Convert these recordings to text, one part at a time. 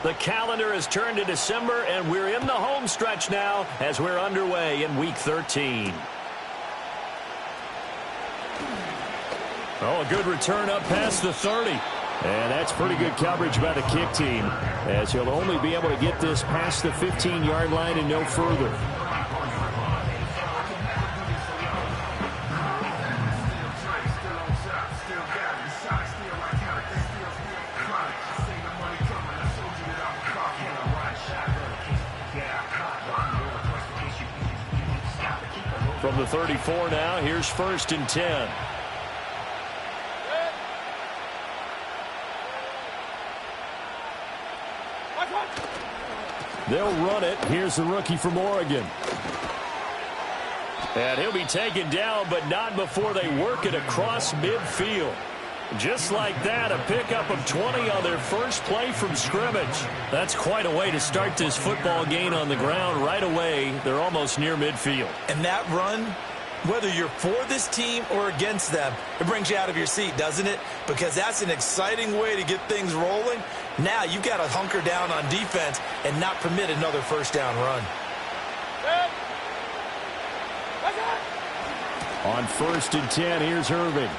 The calendar has turned to December, and we're in the home stretch now as we're underway in Week 13. Oh, a good return up past the 30. And that's pretty good coverage by the kick team, as he'll only be able to get this past the 15-yard line and no further. From the 34 now, here's 1st and 10. They'll run it. Here's the rookie from Oregon. And he'll be taken down, but not before they work it across midfield. Just like that, a pickup of 20 on their first play from scrimmage. That's quite a way to start this football game on the ground right away. They're almost near midfield. And that run, whether you're for this team or against them, it brings you out of your seat, doesn't it? Because that's an exciting way to get things rolling. Now you've got to hunker down on defense and not permit another first down run. On 1st and 10, here's Irving.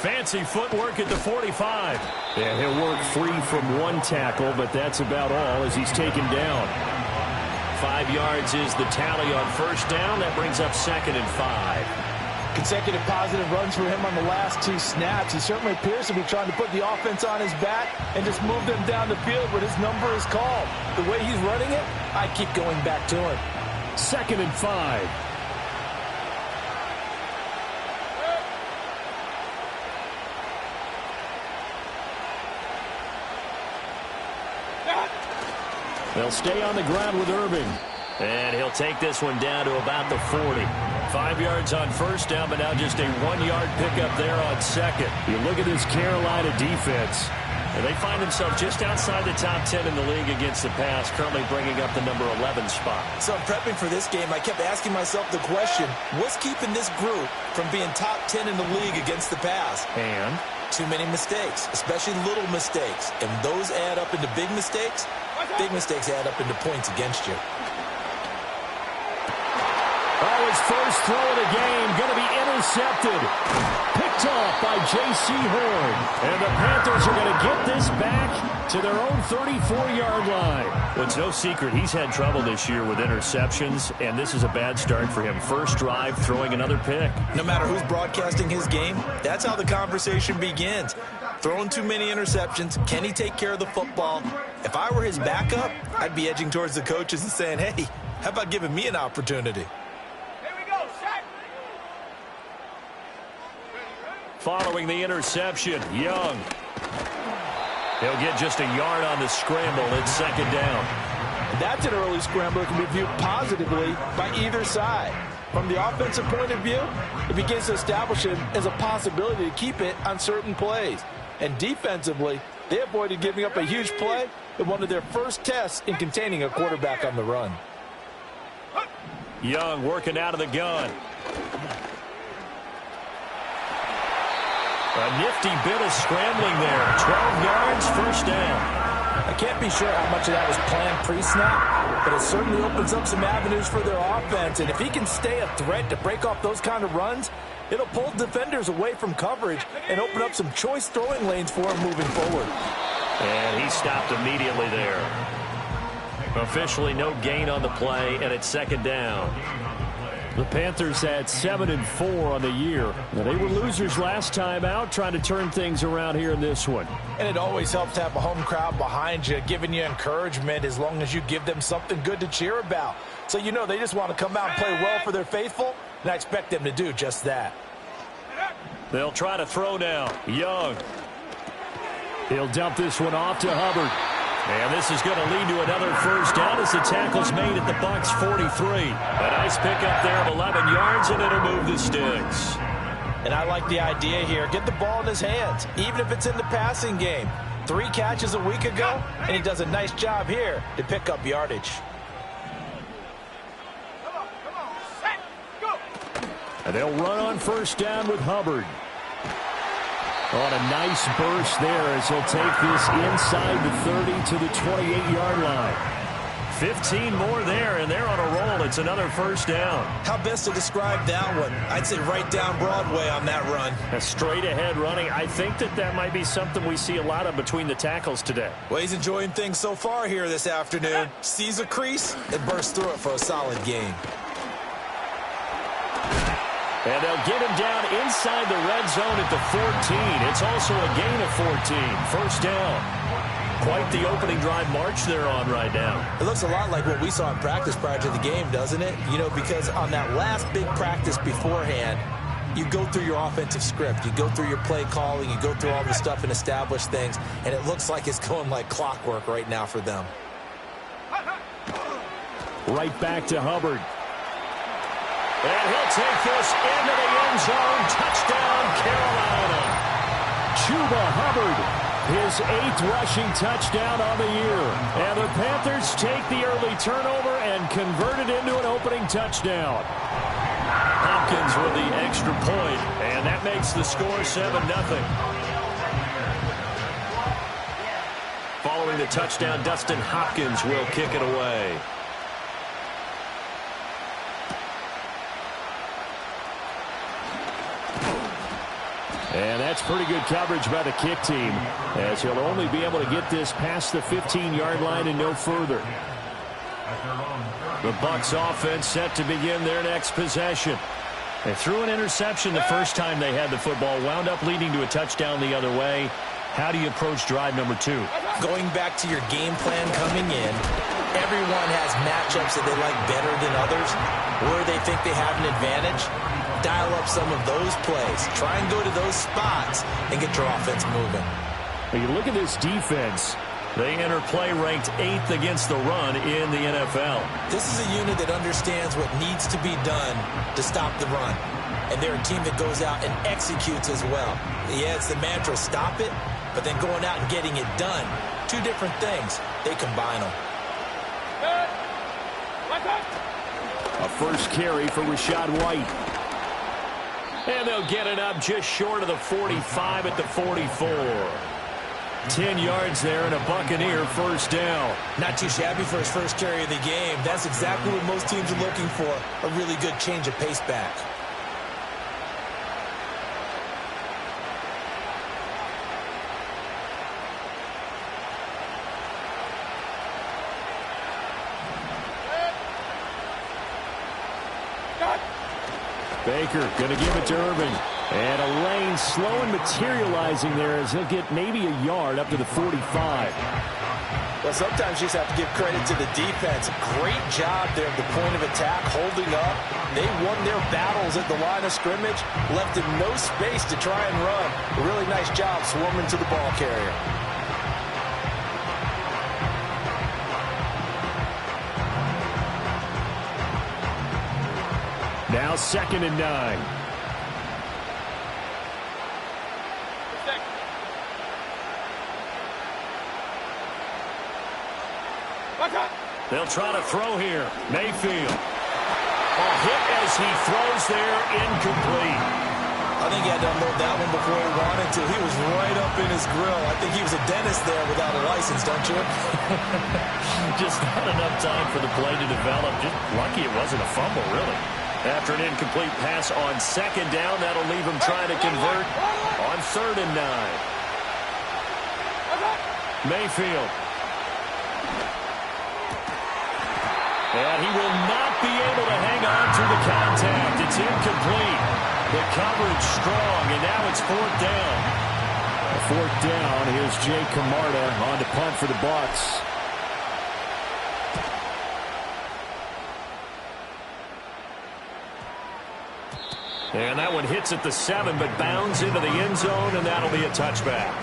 Fancy footwork at the 45. And he'll work free from one tackle, but that's about all as he's taken down. 5 yards is the tally on first down. That brings up 2nd and 5. Consecutive positive runs for him on the last 2 snaps. He certainly appears to be trying to put the offense on his back and just move them down the field when his number is called. The way he's running it, I keep going back to him. 2nd and 5. They'll stay on the ground with Irving. And he'll take this one down to about the 40. 5 yards on first down, but now just a 1-yard pickup there on 2nd. You look at this Carolina defense, and they find themselves just outside the top 10 in the league against the pass, currently bringing up the number 11 spot. So in prepping for this game, I kept asking myself the question, what's keeping this group from being top 10 in the league against the pass? And? Too many mistakes, especially little mistakes. And those add up into big mistakes. Big mistakes add up into points against you. Oh, his first throw of the game going to be intercepted. Picked off by J.C. Horn. And the Panthers are going to get this back to their own 34-yard line. Well, it's no secret he's had trouble this year with interceptions, and this is a bad start for him. First drive, throwing another pick. No matter who's broadcasting his game, that's how the conversation begins. Throwing too many interceptions. Can he take care of the football? If I were his backup, I'd be edging towards the coaches and saying, hey, how about giving me an opportunity? Following the interception, Young. He'll get just a yard on the scramble. It's 2nd down. That's an early scramble that can be viewed positively by either side. From the offensive point of view, it begins to establish it as a possibility to keep it on certain plays. And defensively, they avoided giving up a huge play in one of their first tests in containing a quarterback on the run. Young working out of the gun. A nifty bit of scrambling there. 12 yards, first down. I can't be sure how much of that was planned pre-snap, but it certainly opens up some avenues for their offense. And if he can stay a threat to break off those kind of runs, it'll pull defenders away from coverage and open up some choice throwing lanes for him moving forward. And he stopped immediately there. Officially no gain on the play, and it's 2nd down. The Panthers had 7-4 on the year. Now, they were losers last time out, trying to turn things around here in this one. And it always helps to have a home crowd behind you, giving you encouragement as long as you give them something good to cheer about. So you know they just want to come out and play well for their faithful, and I expect them to do just that. They'll try to throw now. Young. He'll dump this one off to Hubbard. And this is going to lead to another first down as the tackle's made at the Bucs 43. A nice pickup there of 11 yards, and it'll move the sticks. And I like the idea here. Get the ball in his hands, even if it's in the passing game. 3 catches a week ago, and he does a nice job here to pick up yardage. And they'll run on first down with Hubbard. On a nice burst there as he'll take this inside the 30 to the 28-yard line. 15 more there, and they're on a roll. It's another first down. How best to describe that one? I'd say right down Broadway on that run. A straight-ahead running. I think that might be something we see a lot of between the tackles today. Well, he's enjoying things so far here this afternoon. Sees a crease and bursts through it for a solid gain. And they'll get him down inside the red zone at the 14. It's also a gain of 14. First down. Quite the opening drive march they're on right now. It looks a lot like what we saw in practice prior to the game, doesn't it? You know, because on that last big practice beforehand, you go through your offensive script. You go through your play calling. You go through all the stuff and establish things. And it looks like it's going like clockwork right now for them. Right back to Hubbard. And he'll take this into the end zone. Touchdown, Carolina. Chuba Hubbard, his 8th rushing touchdown on the year. And the Panthers take the early turnover and convert it into an opening touchdown. Hopkins with the extra point, and that makes the score 7-0. Following the touchdown, Dustin Hopkins will kick it away. And that's pretty good coverage by the kick team, as he'll only be able to get this past the 15-yard line and no further. The Bucs offense set to begin their next possession. They threw an interception the first time they had the football, wound up leading to a touchdown the other way. How do you approach drive number 2? Going back to your game plan coming in, everyone has matchups that they like better than others, where they think they have an advantage. Dial up some of those plays. Try and go to those spots and get your offense moving. When you look at this defense, they enter play ranked 8th against the run in the NFL. This is a unit that understands what needs to be done to stop the run. And they're a team that goes out and executes as well. Yeah, it's the mantra, stop it, but then going out and getting it done. Two different things. They combine them. A first carry for Rashad White. And they'll get it up just short of the 45 at the 44. 10 yards there and a Buccaneer first down. Not too shabby for his first carry of the game. That's exactly what most teams are looking for. A really good change of pace back. Baker going to give it to Irving. And a lane slow and materializing there as he'll get maybe a yard up to the 45. Well, sometimes you just have to give credit to the defense. Great job there at the point of attack, holding up. They won their battles at the line of scrimmage, left him no space to try and run. A really nice job swarming to the ball carrier. Now 2nd and 9. They'll try to throw here. Mayfield. A hit as he throws there, incomplete. I think he had to unload that one before he wanted to. He was right up in his grill. I think he was a dentist there without a license, don't you? Just not enough time for the play to develop. Just lucky it wasn't a fumble, really. After an incomplete pass on 2nd down, that'll leave him trying to convert on 3rd and 9. Mayfield. And he will not be able to hang on through the contact. It's incomplete. The coverage strong, and now it's 4th down. A 4th down. Here's Jay Camarda on to punt for the Bucs. And that one hits at the 7, but bounds into the end zone, and that'll be a touchback.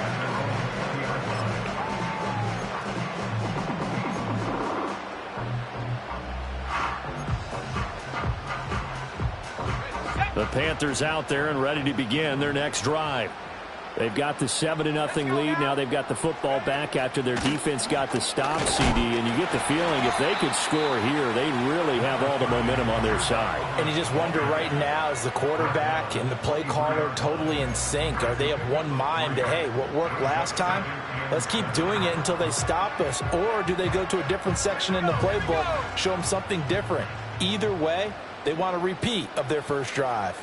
The Panthers out there and ready to begin their next drive. They've got the 7-0 lead. Now they've got the football back after their defense got the stop, CD. And you get the feeling if they could score here, they really have all the momentum on their side. And you just wonder right now, is the quarterback and the play caller totally in sync? Are they of one mind that, hey, what worked last time, let's keep doing it until they stop us? Or do they go to a different section in the playbook, show them something different? Either way, they want a repeat of their first drive.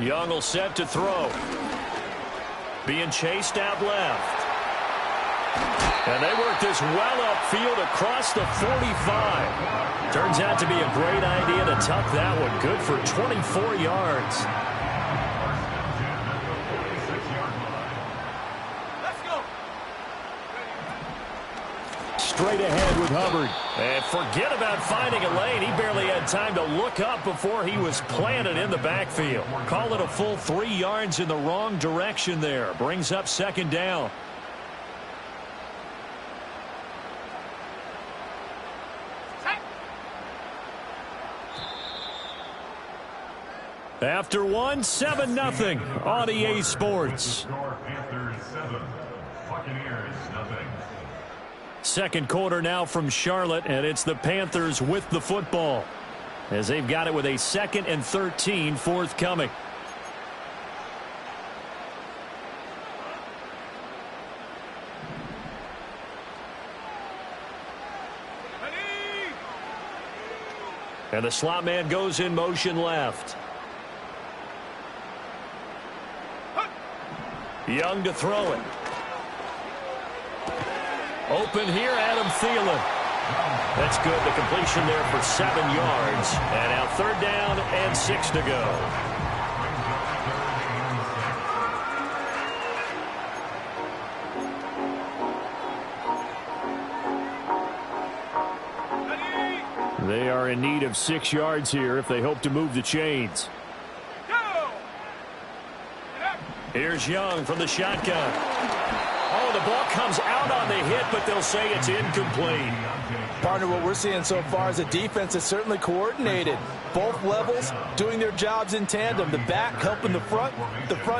Young will set to throw. Being chased out left. And they work this well upfield across the 45. Turns out to be a great idea to tuck that one. Good for 24 yards. Straight ahead with Hubbard. And forget about finding a lane. He barely had time to look up before he was planted in the backfield. Call it a full 3 yards in the wrong direction there. Brings up second down. After one, 7-0 on EA Sports. Panthers 7, Buccaneers 0. Second quarter now from Charlotte, and it's the Panthers with the football as they've got it with a 2nd and 13 forthcoming. And the slot man goes in motion left. Young to throw it. Open here, Adam Thielen. That's good. The completion there for 7 yards. And now 3rd down and 6 to go. They are in need of 6 yards here if they hope to move the chains. Here's Young from the shotgun. Oh, the ball comes out on the hit, but they'll say it's incomplete. Partner, what we're seeing so far is a defense that's certainly coordinated. Both levels doing their jobs in tandem. The back helping the front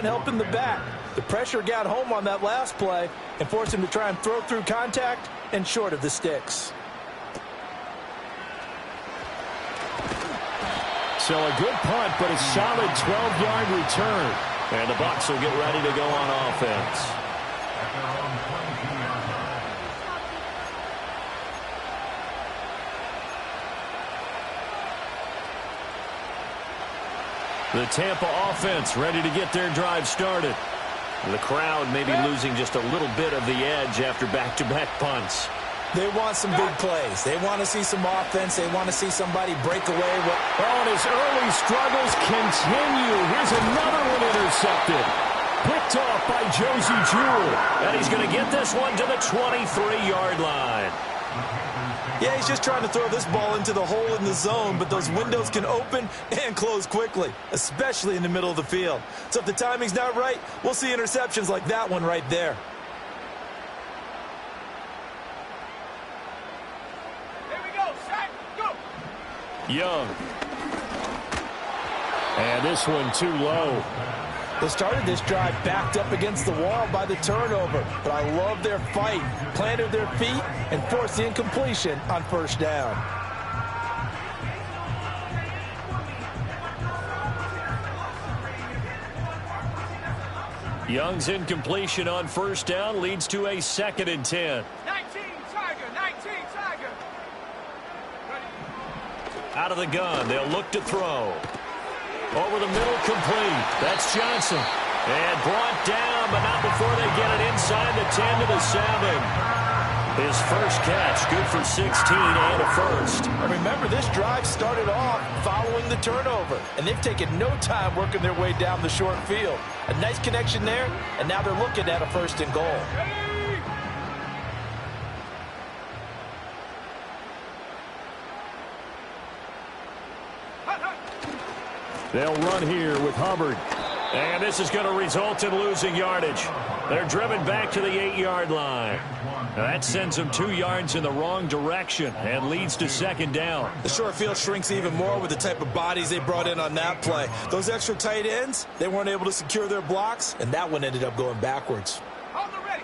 helping the back. The pressure got home on that last play and forced him to try and throw through contact and short of the sticks. So a good punt, but a solid 12-yard return. And the Bucs will get ready to go on offense. The Tampa offense ready to get their drive started. The crowd maybe losing just a little bit of the edge after back-to-back punts. They want some big plays. They want to see some offense. They want to see somebody break away. Oh, and his early struggles continue. Here's another one intercepted. Picked off by Josie Jewell. And he's going to get this one to the 23-yard line. Yeah, he's just trying to throw this ball into the hole in the zone, but those windows can open and close quickly, especially in the middle of the field. So if the timing's not right, we'll see interceptions like that one right there. Young. And this one too low. They started this drive backed up against the wall by the turnover, but I love their fight. Planted their feet and forced the incompletion on 1st down. Young's incompletion on 1st down leads to a 2nd and 10. 19 Tiger. Out of the gun, they'll look to throw. Over the middle, complete. That's Johnson. And brought down, but not before they get it inside the 10 to the 7. His first catch, good for 16 and a first. And remember, this drive started off following the turnover, and they've taken no time working their way down the short field. A nice connection there, and now they're looking at a 1st and goal. They'll run here with Hubbard. And this is going to result in losing yardage. They're driven back to the 8-yard line. Now that sends them 2 yards in the wrong direction and leads to second down. The short field shrinks even more with the type of bodies they brought in on that play. Those extra tight ends, they weren't able to secure their blocks, and that one ended up going backwards.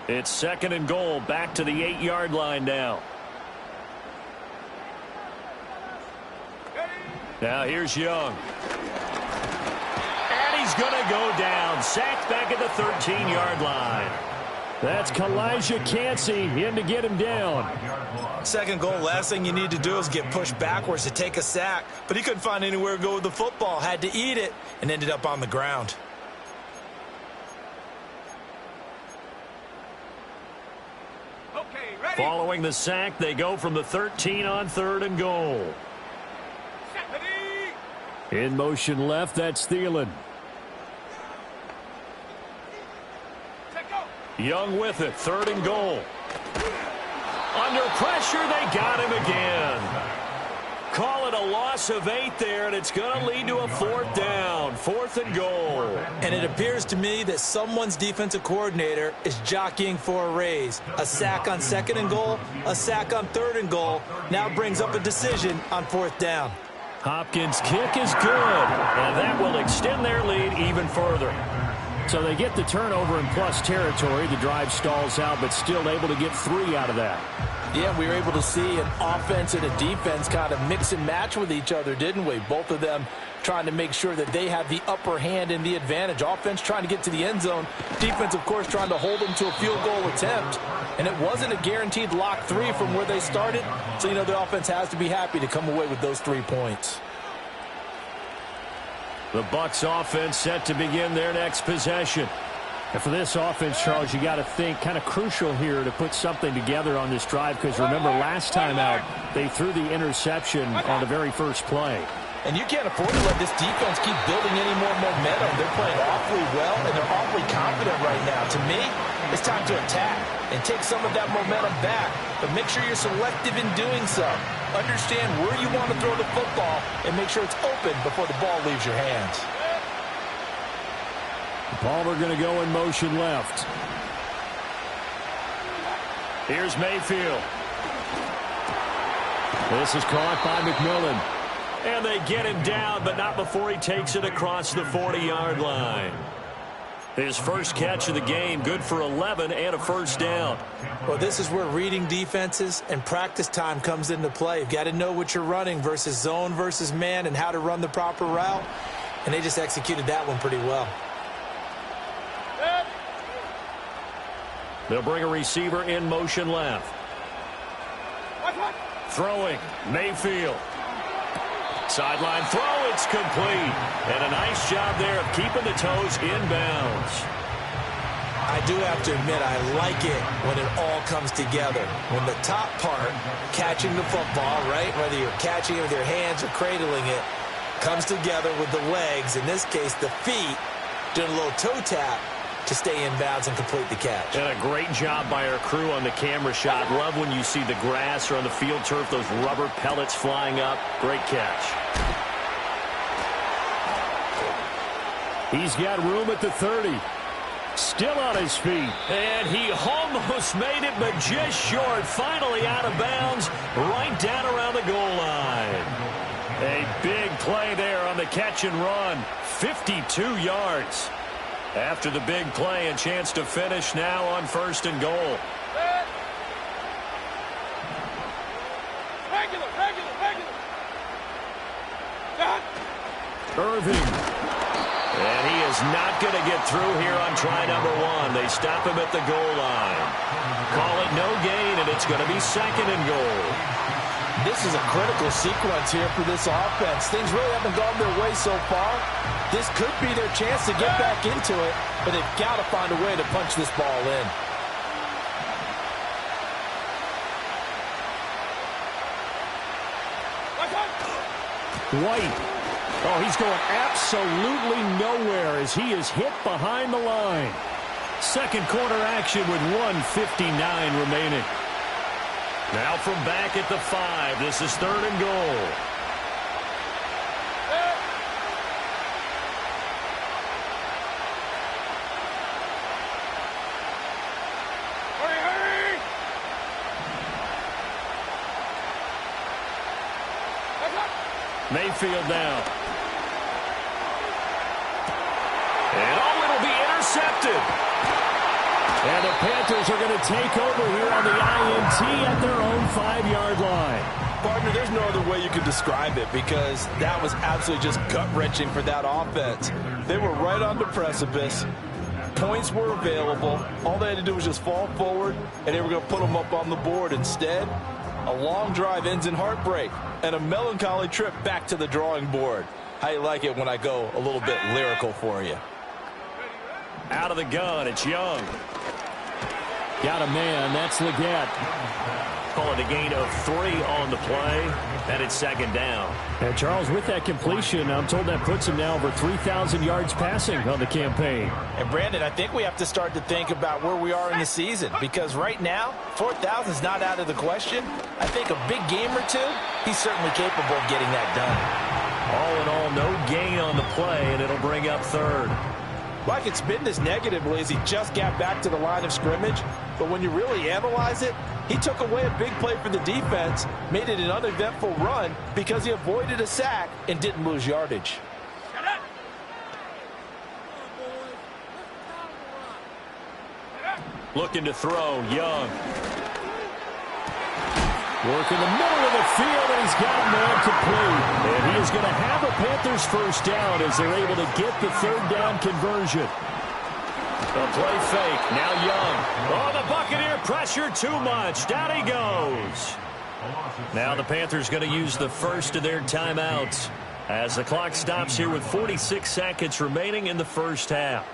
It's second and goal, back to the 8-yard line now. Now here's Young. And he's going to go down. Sacked back at the 13-yard line. That's Kalijah Cansey in to get him down. Second goal, last thing you need to do is get pushed backwards to take a sack. But he couldn't find anywhere to go with the football. Had to eat it and ended up on the ground. Okay, ready? Following the sack, they go from the 13 on third and goal. Ready? In motion left, that's Thielen. Young with it, third and goal. Under pressure, they got him again. Call it a loss of 8 there, and it's going to lead to a 4th down, 4th and goal. And it appears to me that someone's defensive coordinator is jockeying for a raise. A sack on 2nd and goal, a sack on 3rd and goal, now brings up a decision on 4th down. Hopkins' kick is good, and that will extend their lead even further. So they get the turnover in plus territory. The drive stalls out, but still able to get 3 out of that. Yeah, we were able to see an offense and a defense kind of mix and match with each other, didn't we? Both of them trying to make sure that they have the upper hand and the advantage. Offense trying to get to the end zone. Defense, of course, trying to hold them to a field goal attempt. And it wasn't a guaranteed lock 3 from where they started. So, you know, the offense has to be happy to come away with those 3 points. The Bucs offense set to begin their next possession. And for this offense, Charles, you got to think kind of crucial here to put something together on this drive, because remember last time out they threw the interception on the very first play. And you can't afford to let this defense keep building any more momentum. They're playing awfully well, and they're awfully confident right now. To me, it's time to attack and take some of that momentum back, but make sure you're selective in doing so. Understand where you want to throw the football and make sure it's open before the ball leaves your hands. Palmer going to go in motion left. Here's Mayfield. This is caught by McMillan. And they get him down, but not before he takes it across the 40-yard line. His first catch of the game, good for 11 and a first down. Well, this is where reading defenses and practice time comes into play. You've got to know what you're running versus zone versus man and how to run the proper route. And they just executed that one pretty well. They'll bring a receiver in motion left. Throwing, Mayfield. Sideline throw, it's complete. And a nice job there of keeping the toes inbounds. I do have to admit, I like it when it all comes together. When the top part, catching the football, right, whether you're catching it with your hands or cradling it, comes together with the legs, in this case the feet, doing a little toe tap to stay in bounds and complete the catch. And a great job by our crew on the camera shot. Love when you see the grass or on the field turf, those rubber pellets flying up. Great catch. He's got room at the 30. Still on his feet. And he almost made it, but just short. Finally out of bounds, right down around the goal line. A big play there on the catch and run. 52 yards. After the big play, a chance to finish now on first and goal. Irving. And he is not going to get through here on try number 1. They stop him at the goal line. Call it no gain, and it's going to be second and goal. This is a critical sequence here for this offense. Things really haven't gone their way so far. This could be their chance to get back into it, but they've got to find a way to punch this ball in. White. Oh, he's going absolutely nowhere as he is hit behind the line. Second quarter action with 1:59 remaining. Now from back at the 5, this is third and goal. Mayfield now. And it'll be intercepted. And the Panthers are going to take over here on the INT at their own 5-yard line. Partner, there's no other way you could describe it because that was absolutely just gut-wrenching for that offense. They were right on the precipice. Points were available. All they had to do was just fall forward, and they were going to put them up on the board. Instead, a long drive ends in heartbreak and a melancholy trip back to the drawing board. How you like it when I go a little bit lyrical for you? Out of the gun, it's Young. Got a man, that's Leggett. Call it a gain of 3 on the play, and it's second down. And Charles, with that completion, I'm told that puts him now over 3,000 yards passing on the campaign. And Brandon, I think we have to start to think about where we are in the season because right now, 4,000 is not out of the question. I think a big game or two, he's certainly capable of getting that done. All in all, no gain on the play, and it'll bring up third. Like it's been this negatively as he just got back to the line of scrimmage. But when you really analyze it, he took away a big play for the defense, made it an uneventful run because he avoided a sack and didn't lose yardage. Looking to throw, Young. Work in the middle of the field, and he's got a man complete. And he is going to have a Panthers first down as they're able to get the third down conversion. The play fake. Now Young. Oh, the Buccaneer pressure too much. Down he goes. Now the Panthers going to use the first of their timeouts as the clock stops here with 46 seconds remaining in the first half.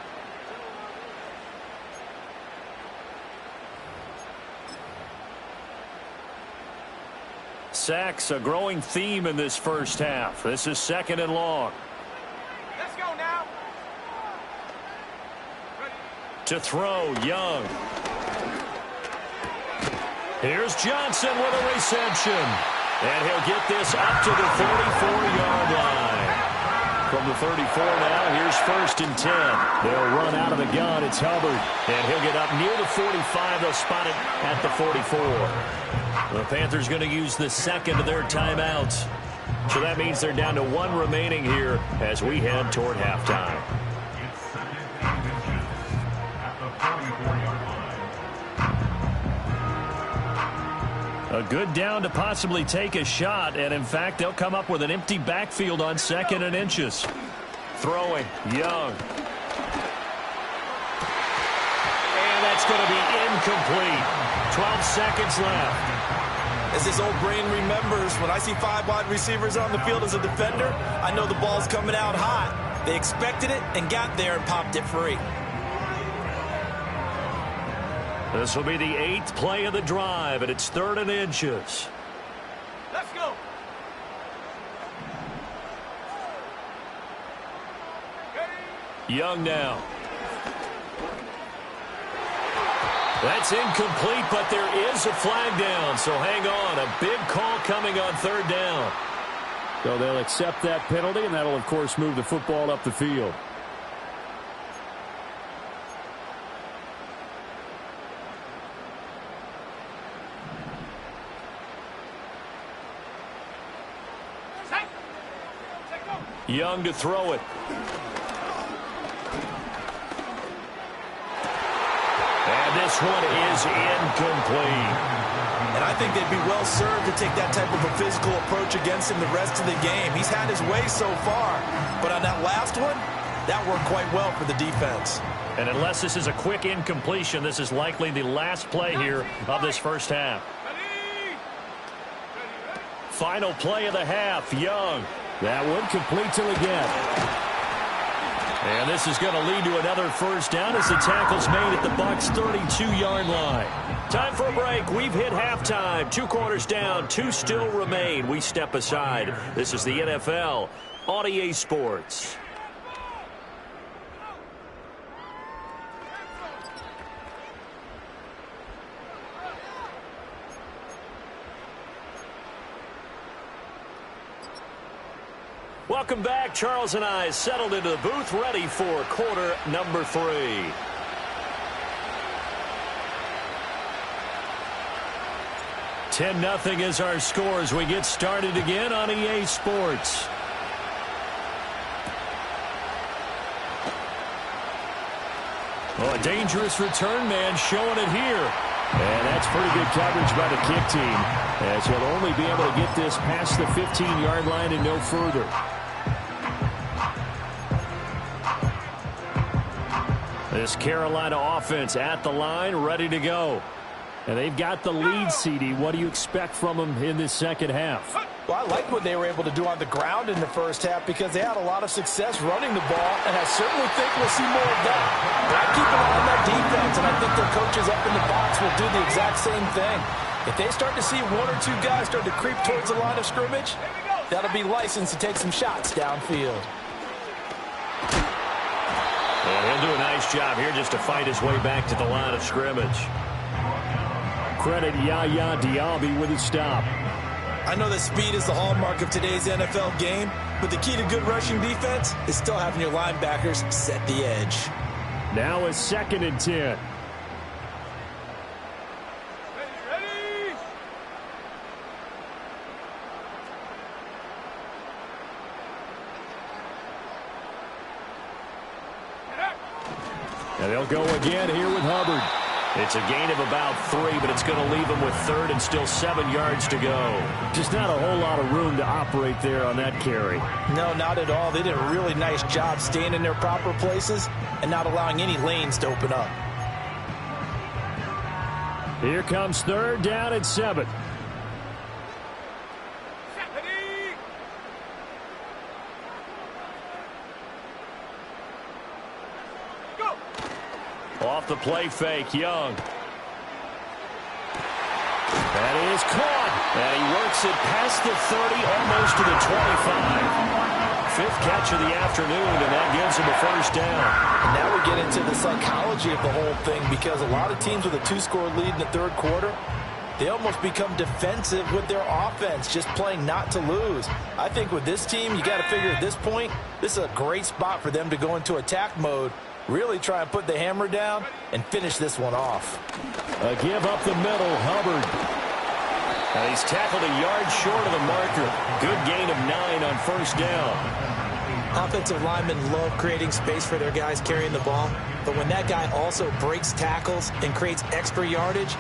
Sacks, a growing theme in this first half. This is second and long. Let's go now. To throw, Young. Here's Johnson with a reception. And he'll get this up to the 44-yard line. From the 34 now, here's first and 10. They'll run out of the gun. It's Hubbard. And he'll get up near the 45. They'll spot it at the 44. The Panthers going to use the second of their timeouts. So that means they're down to 1 remaining here as we head toward halftime. It's second and inches at the 44-yard line. A good down to possibly take a shot, and in fact, they'll come up with an empty backfield on second and inches. Throwing, Young. And that's going to be incomplete. 12 seconds left. As his old brain remembers, when I see 5 wide receivers on the field as a defender, I know the ball's coming out hot. They expected it and got there and popped it free. This will be the 8th play of the drive, and it's 3rd and inches. Let's go. Young now. That's incomplete, but there is a flag down, so hang on. A big call coming on 3rd down. So they'll accept that penalty, and that'll, of course, move the football up the field. Young to throw it. And this one is incomplete. And I think they'd be well served to take that type of a physical approach against him the rest of the game. He's had his way so far, but on that last one, that worked quite well for the defense. And unless this is a quick incompletion, this is likely the last play here of this first half. Final play of the half, Young. That one complete to Leggett. And this is going to lead to another first down as the tackle's made at the Bucs' 32-yard line. Time for a break. We've hit halftime. 2 quarters down, 2 still remain. We step aside. This is the NFL on EA Sports. Welcome back. Charles and I settled into the booth, ready for quarter number 3. 10-0 is our score as we get started again on EA Sports. Oh, a dangerous return man showing it here. And that's pretty good coverage by the kick team, as he'll only be able to get this past the 15-yard line and no further. This Carolina offense at the line, ready to go. And they've got the lead, CD. What do you expect from them in this second half? Well, I like what they were able to do on the ground in the first half because they had a lot of success running the ball, and I certainly think we'll see more of that. But I keep an eye on that defense, and I think their coaches up in the box will do the exact same thing. If they start to see one or two guys start to creep towards the line of scrimmage, that'll be licensed to take some shots downfield. And he'll do a nice job here just to fight his way back to the line of scrimmage. Credit Yaya Diaby with his stop. I know that speed is the hallmark of today's NFL game, but the key to good rushing defense is still having your linebackers set the edge. Now a 2nd and 10. Ready? And they'll go again here with Hubbard. It's a gain of about 3, but it's going to leave them with 3rd and still 7 yards to go. Just not a whole lot of room to operate there on that carry. No, not at all. They did a really nice job staying in their proper places and not allowing any lanes to open up. Here comes 3rd down and 7. Ready? Go! Off the play fake, Young. That is caught. And he works it past the 30, almost to the 25. 5th catch of the afternoon, and that gives him a 1st down. And now we get into the psychology of the whole thing because a lot of teams with a 2-score lead in the 3rd quarter, they almost become defensive with their offense, just playing not to lose. I think with this team, you got to figure at this point, this is a great spot for them to go into attack mode, really try and put the hammer down and finish this one off. A give up the middle, Hubbard. And he's tackled a yard short of the marker. Good gain of 9 on 1st down. Offensive linemen love creating space for their guys carrying the ball, but when that guy also breaks tackles and creates extra yardage,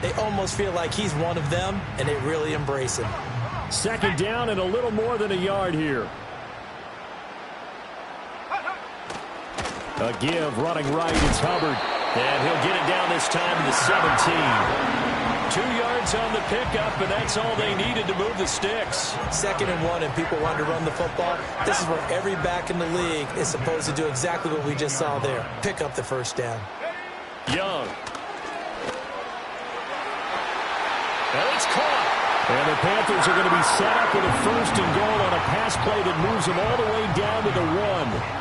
they almost feel like he's one of them, and they really embrace him. 2nd down and a little more than a yard here. A give running right, it's Hubbard. And he'll get it down this time to the 17. 2 yards on the pickup, and that's all they needed to move the sticks. 2nd and 1, and people want to run the football. This is where every back in the league is supposed to do exactly what we just saw there. Pick up the 1st down. Young. And it's caught. And the Panthers are going to be set up with a 1st and goal on a pass play that moves them all the way down to the 1.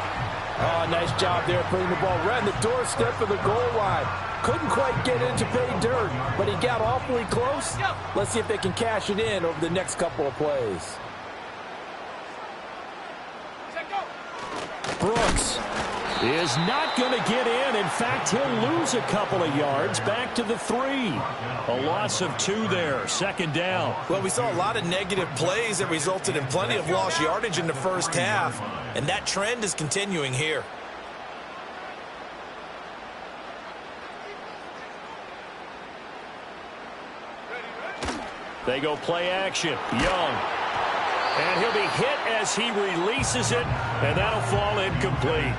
Oh, nice job there putting the ball right on the doorstep of the goal line. Couldn't quite get in to pay dirt, but he got awfully close. Let's see if they can cash it in over the next couple of plays. Brooks is not going to get in. In fact, he'll lose a couple of yards back to the 3. A loss of 2 there. 2nd down. Well, we saw a lot of negative plays that resulted in plenty of lost yardage in the first half, and that trend is continuing here. They go play action. Young. And he'll be hit as he releases it, and that'll fall incomplete.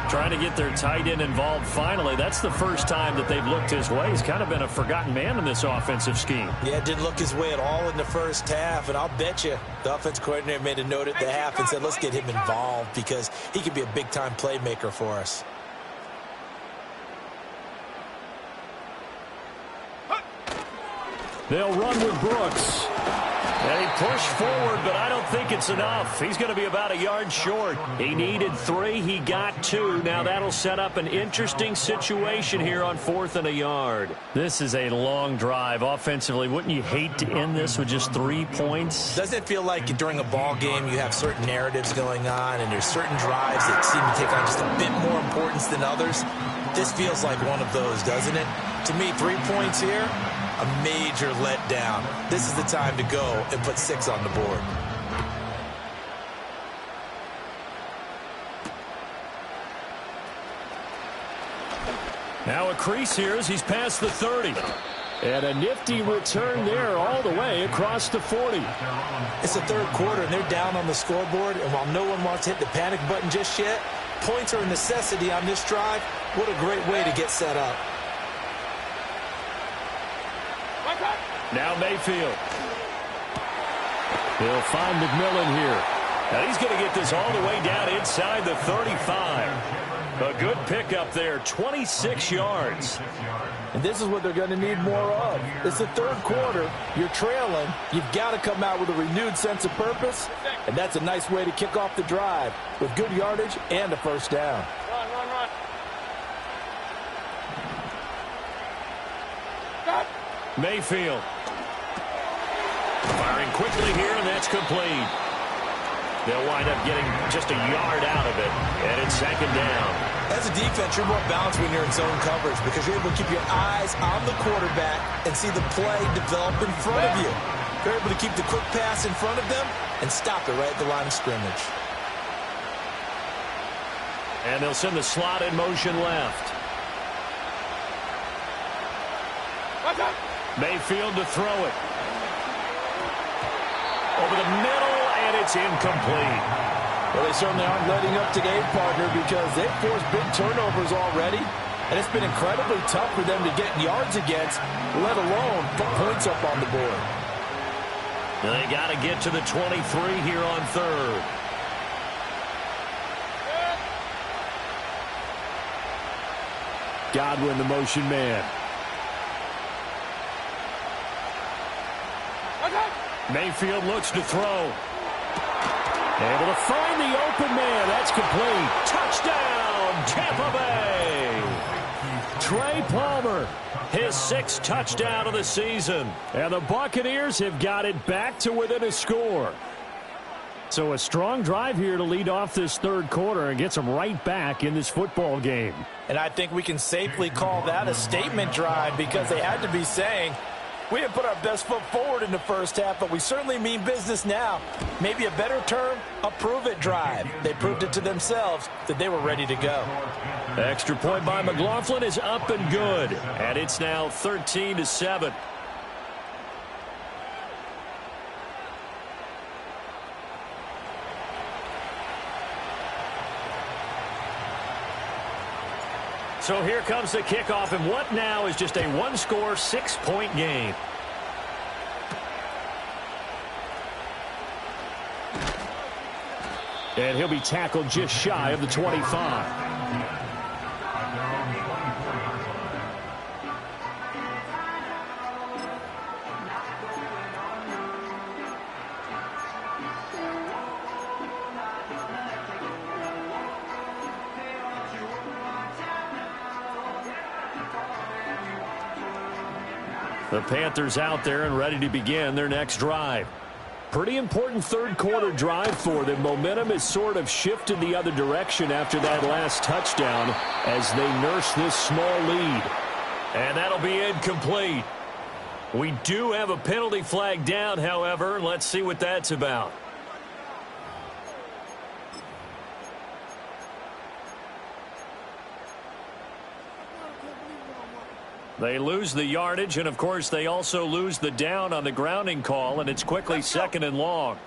Trying to get their tight end involved finally. That's the first time that they've looked his way. He's kind of been a forgotten man in this offensive scheme. Yeah, didn't look his way at all in the first half, and I'll bet you the offensive coordinator made a note at the half and said, let's get him involved because he could be a big-time playmaker for us. They'll run with Brooks. And he pushed forward, but I don't think it's enough. He's going to be about a yard short. He needed 3. He got 2. Now that'll set up an interesting situation here on 4th and a yard. This is a long drive offensively. Wouldn't you hate to end this with just 3 points? Doesn't it feel like during a ball game you have certain narratives going on and there's certain drives that seem to take on just a bit more importance than others? This feels like one of those, doesn't it? To me, 3 points here, a major letdown. This is the time to go and put 6 on the board. Now a crease here as he's past the 30. And a nifty return there all the way across the 40. It's the third quarter, and they're down on the scoreboard. And while no one wants to hit the panic button just yet, points are a necessity on this drive. What a great way to get set up. Now Mayfield. He'll find McMillan here. And he's going to get this all the way down inside the 35. A good pickup there, 26 yards. And this is what they're going to need more of. It's the third quarter. You're trailing. You've got to come out with a renewed sense of purpose. And that's a nice way to kick off the drive with good yardage and a first down. Run. Mayfield. Firing quickly here, and that's complete. They'll wind up getting just a yard out of it, and it's second down. As a defense, you're more balanced when you're in zone coverage because you're able to keep your eyes on the quarterback and see the play develop in front of you. You're able to keep the quick pass in front of them and stop it right at the line of scrimmage. And they'll send the slot in motion left. Mayfield to throw it. Over the middle, and it's incomplete. Well, they certainly aren't letting up to game, partner, because they've forced big turnovers already. And it's been incredibly tough for them to get yards against, let alone put points up on the board. They got to get to the 23 here on third. Godwin, the motion man. Mayfield looks to throw. Able to find the open man. That's complete. Touchdown, Tampa Bay. Trey Palmer, his 6th touchdown of the season. And the Buccaneers have got it back to within a score. So a strong drive here to lead off this third quarter and gets them right back in this football game. And I think we can safely call that a statement drive because they had to be saying, we didn't put our best foot forward in the first half, but we certainly mean business now. Maybe a better term, a prove-it drive. They proved it to themselves that they were ready to go. Extra point by McLaughlin is up and good. And it's now 13-7. So here comes the kickoff, and what now is just a one-score, 6-point game. And he'll be tackled just shy of the 25. The Panthers out there and ready to begin their next drive. Pretty important third quarter drive for them. Momentum has sort of shifted the other direction after that last touchdown as they nurse this small lead. And that'll be incomplete. We do have a penalty flag down, however. Let's see what that's about. They lose the yardage, and, of course, they also lose the down on the grounding call, and it's quickly 2nd and long.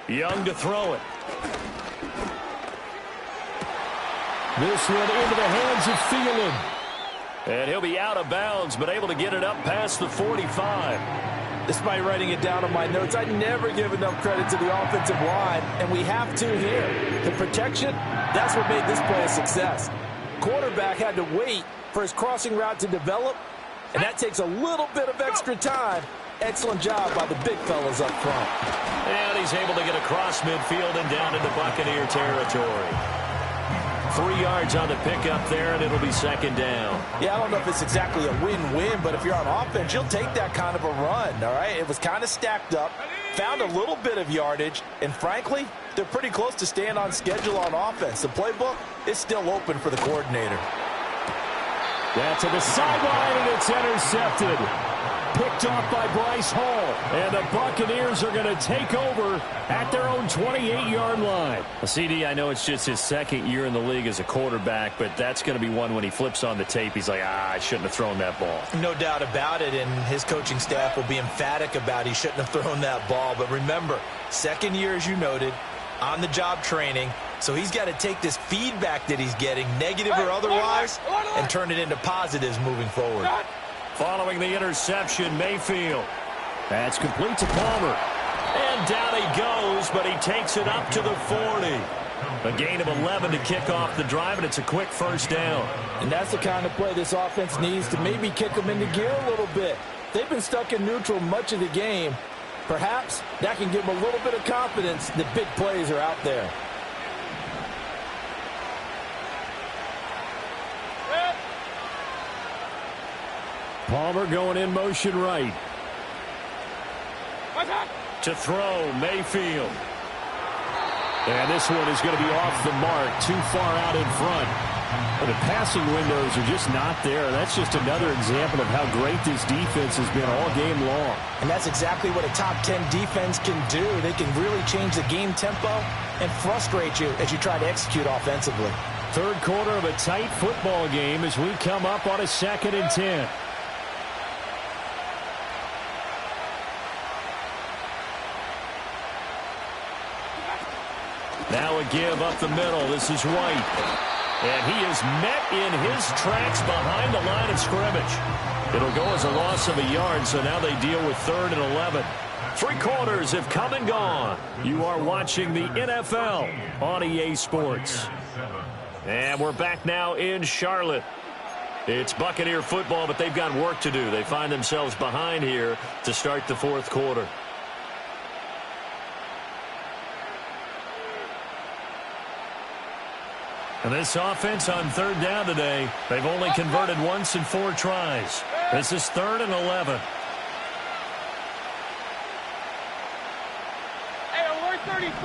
Young to throw it. This one into the hands of Thielen. And he'll be out of bounds, but able to get it up past the 45. Despite writing it down on my notes, I never give enough credit to the offensive line, and we have to here. The protection, that's what made this play a success. Quarterback had to wait for his crossing route to develop, and that takes a little bit of extra time. Excellent job by the big fellas up front. And he's able to get across midfield and down into Buccaneer territory. 3 yards on the pickup there, and it'll be 2nd down. Yeah, I don't know if it's exactly a win-win, but if you're on offense, you'll take that kind of a run, all right? It was kind of stacked up, found a little bit of yardage, and frankly, they're pretty close to staying on schedule on offense. The playbook is still open for the coordinator. That's to the sideline, and it's intercepted. Picked off by Bryce Hall. And the Buccaneers are going to take over at their own 28-yard line. CD, I know it's just his second year in the league as a quarterback, but that's going to be one when he flips on the tape. He's like, I shouldn't have thrown that ball. No doubt about it, and his coaching staff will be emphatic about he shouldn't have thrown that ball. But remember, second year, as you noted, on-the-job training. So he's got to take this feedback that he's getting, negative or otherwise, and turn it into positives moving forward. Following the interception, Mayfield. That's complete to Palmer. And down he goes, but he takes it up to the 40. A gain of 11 to kick off the drive, and it's a quick first down. And that's the kind of play this offense needs to maybe kick them into gear a little bit. They've been stuck in neutral much of the game. Perhaps that can give them a little bit of confidence that big plays are out there. Palmer going in motion right. To throw, Mayfield. And this one is going to be off the mark, too far out in front. But the passing windows are just not there. That's just another example of how great this defense has been all game long. And that's exactly what a top 10 defense can do. They can really change the game tempo and frustrate you as you try to execute offensively. Third quarter of a tight football game as we come up on a 2nd and 10. Now a give up the middle. This is White. And he is met in his tracks behind the line of scrimmage. It'll go as a loss of a yard, so now they deal with 3rd and 11. 3 quarters have come and gone. You are watching the NFL on EA Sports. And we're back now in Charlotte. It's Buccaneer football, but they've got work to do. They find themselves behind here to start the 4th quarter. And this offense on 3rd down today, they've only converted once in 4 tries. This is 3rd and 11. Hey, alert 33.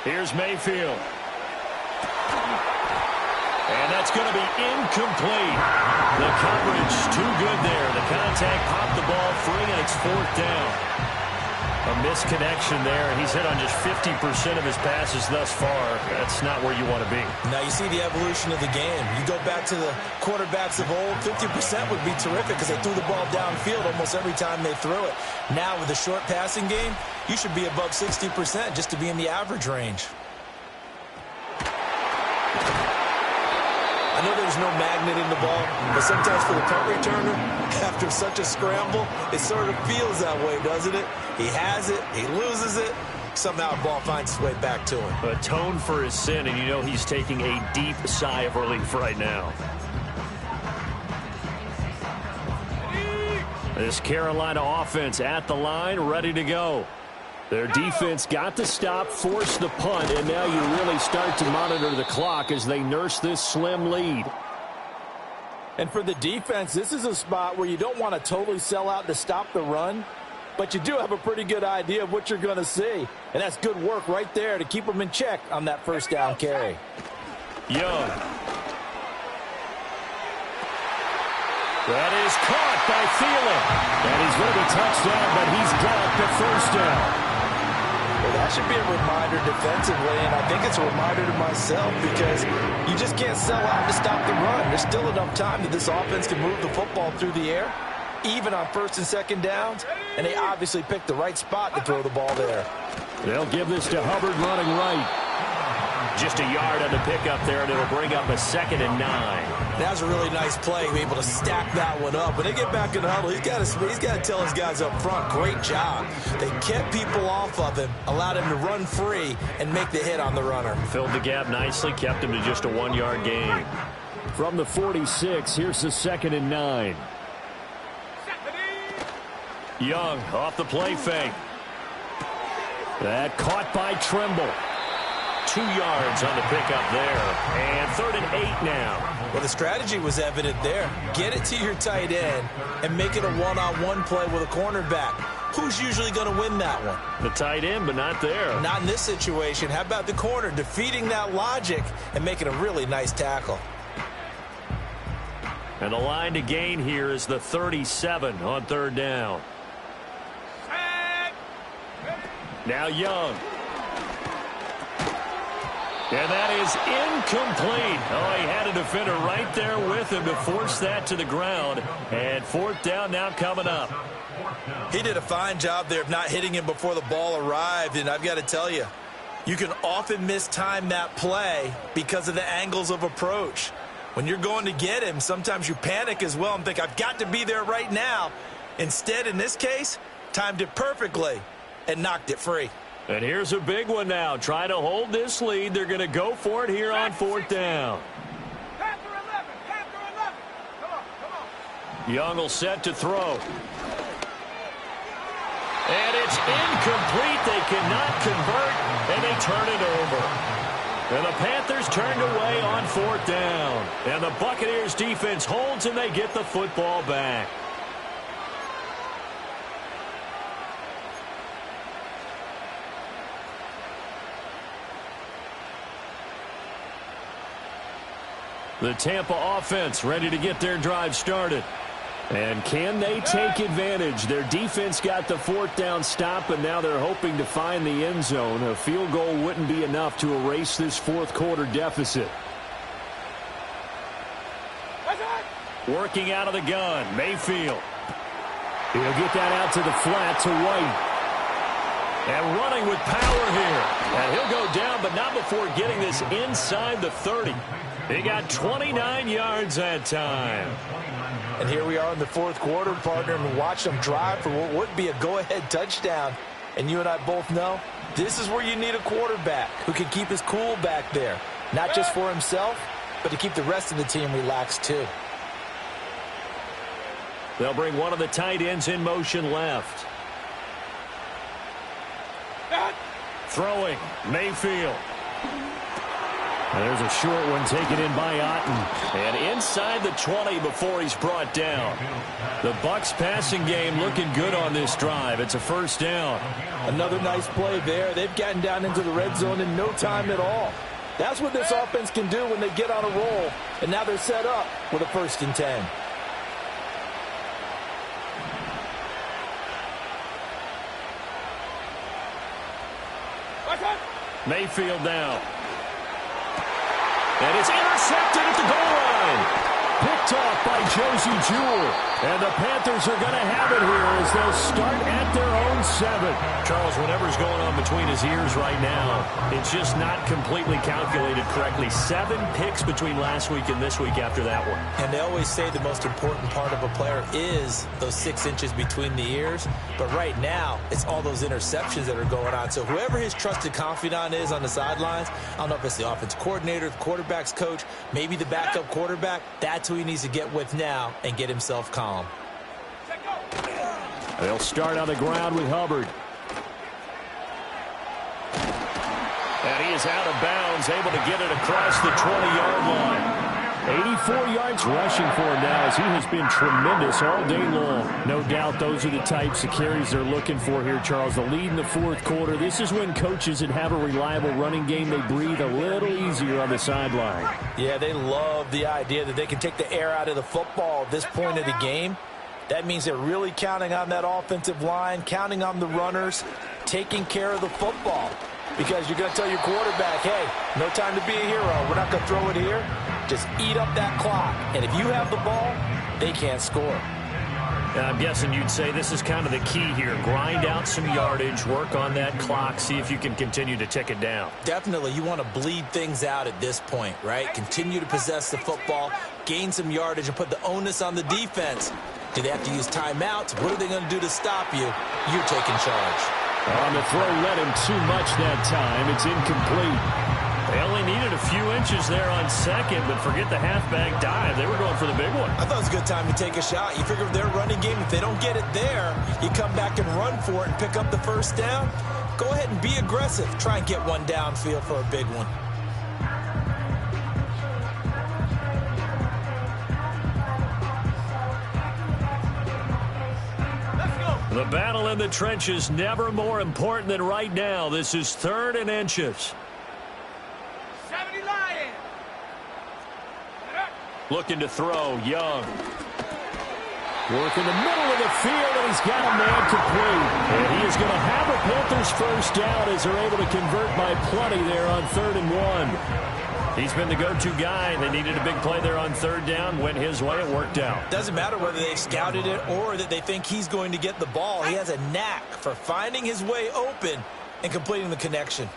Here's Mayfield. And that's going to be incomplete. The coverage too good there. The contact popped the ball free, and it's 4th down. A misconnection there. He's hit on just 50% of his passes thus far. That's not where you want to be. Now you see the evolution of the game. You go back to the quarterbacks of old, 50% would be terrific because they threw the ball downfield almost every time they threw it. Now with the short passing game, you should be above 60% just to be in the average range. I know there's no magnet in the ball, but sometimes for the punt returner, after such a scramble, it sort of feels that way, doesn't it? He has it, he loses it, somehow the ball finds its way back to him. Atone for his sin, and you know he's taking a deep sigh of relief right now. This Carolina offense at the line, ready to go. Their defense got the stop, forced the punt, and now you really start to monitor the clock as they nurse this slim lead. And for the defense, this is a spot where you don't want to totally sell out to stop the run, but you do have a pretty good idea of what you're going to see. And that's good work right there to keep them in check on that 1st down carry. Young. That is caught by Thielen. And he's going to be touched down, but he's got the 1st down. Well, that should be a reminder defensively, and I think it's a reminder to myself because you just can't sell out to stop the run. There's still enough time that this offense can move the football through the air, even on 1st and 2nd downs, and they obviously picked the right spot to throw the ball there. They'll give this to Hubbard running right. Just a yard on the pickup there, and it'll bring up a 2nd and 9. That was a really nice play, able to stack that one up. When they get back in the huddle, he's got to tell his guys up front, great job. They kept people off of him, allowed him to run free, and make the hit on the runner. Filled the gap nicely, kept him to just a 1-yard gain. From the 46, here's the 2nd and 9. Young off the play fake. That caught by Trimble. 2 yards on the pickup there. And 3rd and 8 now. Well, the strategy was evident there. Get it to your tight end and make it a one-on-one play with a cornerback. Who's usually going to win that one? The tight end, but not there. Not in this situation. How about the corner defeating that logic and making a really nice tackle? And the line to gain here is the 37 on 3rd down. Now Young. And that is incomplete. Oh, he had a defender right there with him to force that to the ground. And 4th down now coming up. He did a fine job there of not hitting him before the ball arrived. And I've got to tell you, you can often mistime that play because of the angles of approach. When you're going to get him, sometimes you panic as well and think, I've got to be there right now. Instead, in this case, timed it perfectly and knocked it free. And here's a big one now. Trying to hold this lead. They're going to go for it here on 4th down. Panther 11. Panther 11. Come on. Young will set to throw. And it's incomplete. They cannot convert, and they turn it over. And the Panthers turned away on 4th down. And the Buccaneers defense holds, and they get the football back. The Tampa offense ready to get their drive started. And can they take advantage? Their defense got the 4th down stop, and now they're hoping to find the end zone. A field goal wouldn't be enough to erase this 4th quarter deficit. Working out of the gun, Mayfield. He'll get that out to the flat to White. And running with power here. And he'll go down, but not before getting this inside the 30. He got 29 yards that time. And here we are in the 4th quarter, partner, and watch them drive for what would be a go-ahead touchdown. And you and I both know this is where you need a quarterback who can keep his cool back there. Not just for himself, but to keep the rest of the team relaxed too. They'll bring one of the tight ends in motion left. Throwing, Mayfield. And there's a short one taken in by Otten. And inside the 20 before he's brought down. The Bucs passing game looking good on this drive. It's a 1st down. Another nice play there. They've gotten down into the red zone in no time at all. That's what this offense can do when they get on a roll. And now they're set up with a 1st and 10. Mayfield now. And it's intercepted at the goal line. Picked off by Josie Jewell. And the Panthers are going to have it here as they'll start at their own 7. Charles, whatever's going on between his ears right now, it's just not completely calculated correctly. 7 picks between last week and this week after that one. And they always say the most important part of a player is those 6 inches between the ears. But right now, it's all those interceptions that are going on. So whoever his trusted confidant is on the sidelines, I don't know if it's the offense coordinator, the quarterback's coach, maybe the backup quarterback, that's who he needs to get with now and get himself calm. They'll start on the ground with Hubbard. And he is out of bounds, able to get it across the 20-yard line. 84 yards rushing for him now as he has been tremendous all day long. No doubt those are the types of carries they're looking for here, Charles. The lead in the 4th quarter. This is when coaches that have a reliable running game, they breathe a little easier on the sideline. Yeah, they love the idea that they can take the air out of the football at this point of the game. That means they're really counting on that offensive line, counting on the runners, taking care of the football. Because you're going to tell your quarterback, hey, no time to be a hero. We're not going to throw it here. Just eat up that clock. And if you have the ball, they can't score. I'm guessing you'd say this is kind of the key here. Grind out some yardage, work on that clock, see if you can continue to tick it down. Definitely, you want to bleed things out at this point, right? Continue to possess the football, gain some yardage, and put the onus on the defense. Do they have to use timeouts? What are they going to do to stop you? You're taking charge. On the throw, led him too much that time. It's incomplete. They only needed a few inches there on 2nd, but forget the halfback dive. They were going for the big one. I thought it was a good time to take a shot. You figure with their running game, if they don't get it there, you come back and run for it and pick up the 1st down. go ahead and be aggressive. Try and get one downfield for a big one. The battle in the trenches never more important than right now. This is 3rd and inches. 70 Lions. Looking to throw, Young. Work in the middle of the field, and he's got a man complete. And he is going to have a Panthers first down as they're able to convert by plenty there on 3rd and 1. He's been the go-to guy. They needed a big play there on 3rd down. Went his way. It worked out. Doesn't matter whether they scouted it or that they think he's going to get the ball. He has a knack for finding his way open and completing the connection.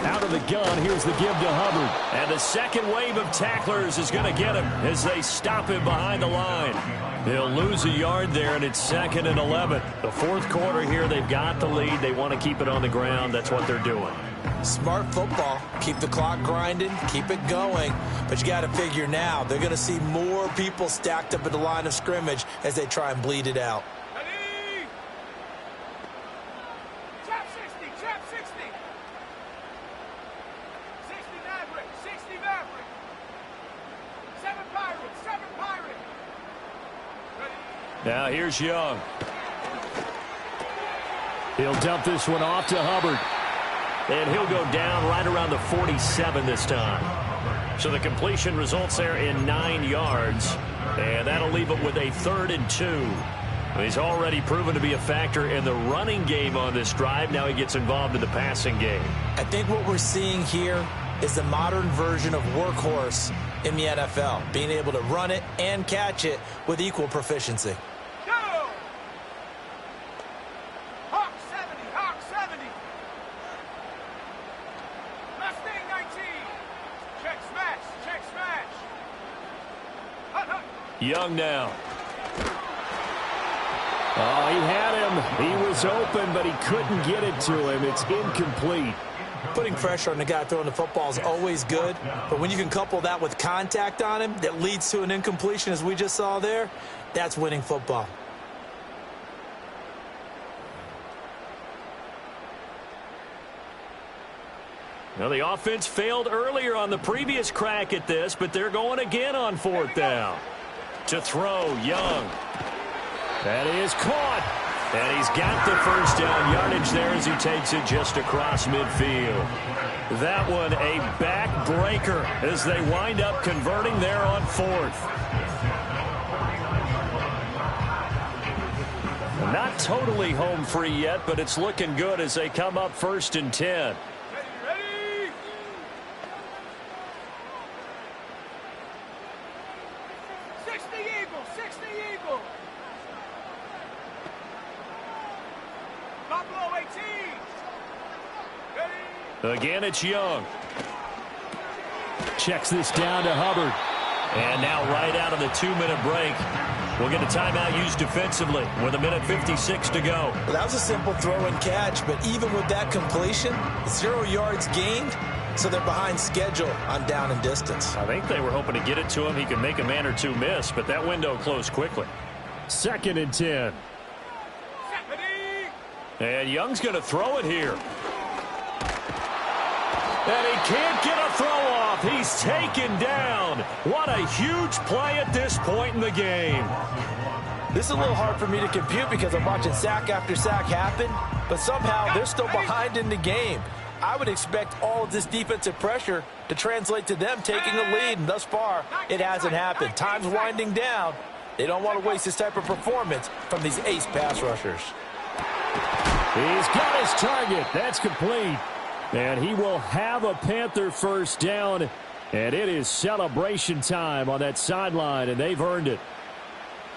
Out of the gun, here's the give to Hubbard. And the second wave of tacklers is going to get him as they stop him behind the line. He'll lose a yard there, and it's 2nd and 11. The fourth quarter here, they've got the lead. They want to keep it on the ground. That's what they're doing. Smart football. Keep the clock grinding. Keep it going. But you got to figure now, they're going to see more people stacked up at the line of scrimmage as they try and bleed it out. Ready? Trap 60, trap 60. 60 Maverick, 60 Maverick. 7 Pirate, 7 Pirate. Now here's Young. He'll dump this one off to Hubbard. And he'll go down right around the 47 this time. So the completion results there in 9 yards. And that'll leave him with a 3rd and 2. He's already proven to be a factor in the running game on this drive. Now he gets involved in the passing game. I think what we're seeing here is the modern version of workhorse in the NFL, being able to run it and catch it with equal proficiency. Go! Hawk 70, Hawk 70. Mustang 19. Check smash, check smash. Hut, hut. Young now. Oh, he had him. He was open, but he couldn't get it to him. It's incomplete. Putting pressure on the guy throwing the football is always good, but when you can couple that with contact on him that leads to an incompletion, as we just saw there, that's winning football. Now, the offense failed earlier on the previous crack at this, but they're going again on 4th down. To throw, Young. That is caught. And he's got the first down yardage there as he takes it just across midfield. That one a backbreaker as they wind up converting there on 4th. Not totally home free yet, but it's looking good as they come up 1st and 10. Ready? 60 Eagle, 60 Eagle. Buffalo 18. Ready? Again, it's Young. Checks this down to Hubbard. And now right out of the 2-minute break, we'll get a timeout used defensively with 1:56 to go. Well, that was a simple throw and catch, but even with that completion, 0 yards gained, so they're behind schedule on down and distance. I think they were hoping to get it to him. He could make a man or two miss, but that window closed quickly. 2nd and 10. And Young's going to throw it here. And he can't get a throw off. He's taken down. What a huge play at this point in the game. This is a little hard for me to compute because I'm watching sack after sack happen, but somehow they're still behind in the game. I would expect all of this defensive pressure to translate to them taking the lead, and thus far, it hasn't happened. Time's winding down. They don't want to waste this type of performance from these ace pass rushers. He's got his target. That's complete. And he will have a Panther first down. And it is celebration time on that sideline, and they've earned it.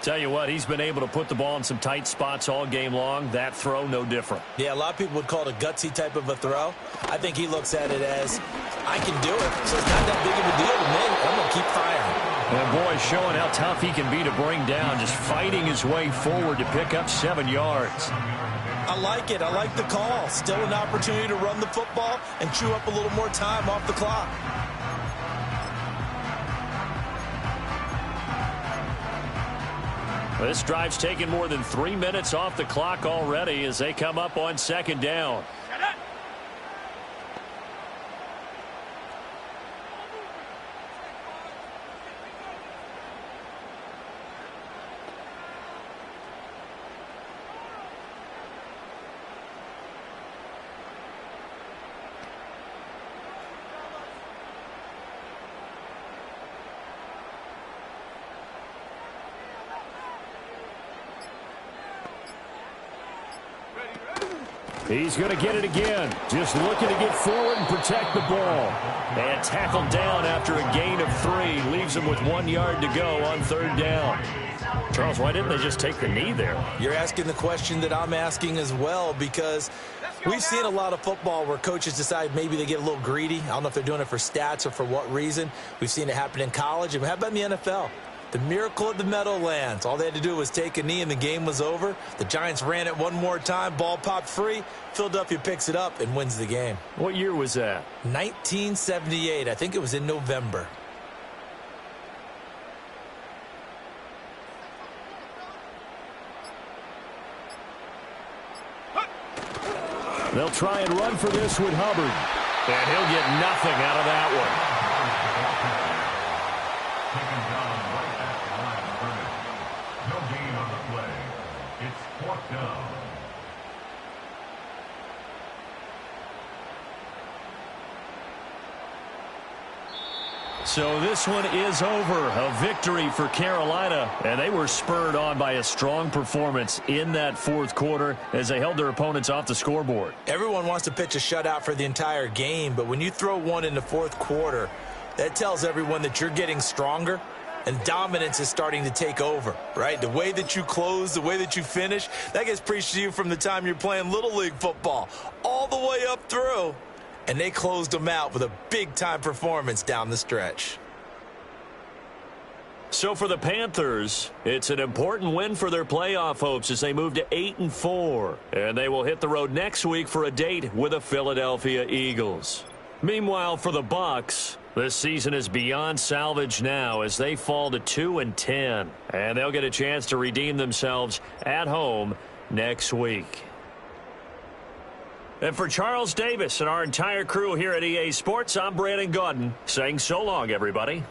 Tell you what, he's been able to put the ball in some tight spots all game long. That throw, no different. Yeah, a lot of people would call it a gutsy type of a throw. I think he looks at it as, I can do it, so it's not that big of a deal to me. I'm going to keep firing. And boy, showing how tough he can be to bring down, just fighting his way forward to pick up 7 yards. I like it. I like the call. Still an opportunity to run the football and chew up a little more time off the clock. This drive's taken more than 3 minutes off the clock already as they come up on second down. He's going to get it again. Just looking to get forward and protect the ball. And tackled down after a gain of 3. Leaves him with 1 yard to go on third down. Charles, why didn't they just take the knee there? You're asking the question that I'm asking as well, because we've seen a lot of football where coaches decide maybe they get a little greedy. I don't know if they're doing it for stats or for what reason. We've seen it happen in college. And how about in the NFL? The miracle of the Meadowlands. All they had to do was take a knee and the game was over. The Giants ran it one more time. Ball popped free. Philadelphia picks it up and wins the game. What year was that? 1978. I think it was in November. They'll try and run for this with Hubbard. And he'll get nothing out of that one. So this one is over. A victory for Carolina, and they were spurred on by a strong performance in that fourth quarter as they held their opponents off the scoreboard. Everyone wants to pitch a shutout for the entire game, but when you throw one in the fourth quarter, that tells everyone that you're getting stronger and dominance is starting to take over, right? The way that you close, the way that you finish, that gets preached to you from the time you're playing Little League football all the way up through. And they closed them out with a big-time performance down the stretch. So for the Panthers, it's an important win for their playoff hopes as they move to 8-4. And they will hit the road next week for a date with the Philadelphia Eagles. Meanwhile, for the Bucs, this season is beyond salvage now as they fall to 2-10. And they'll get a chance to redeem themselves at home next week. And for Charles Davis and our entire crew here at EA Sports, I'm Brandon Gaudin saying so long, everybody.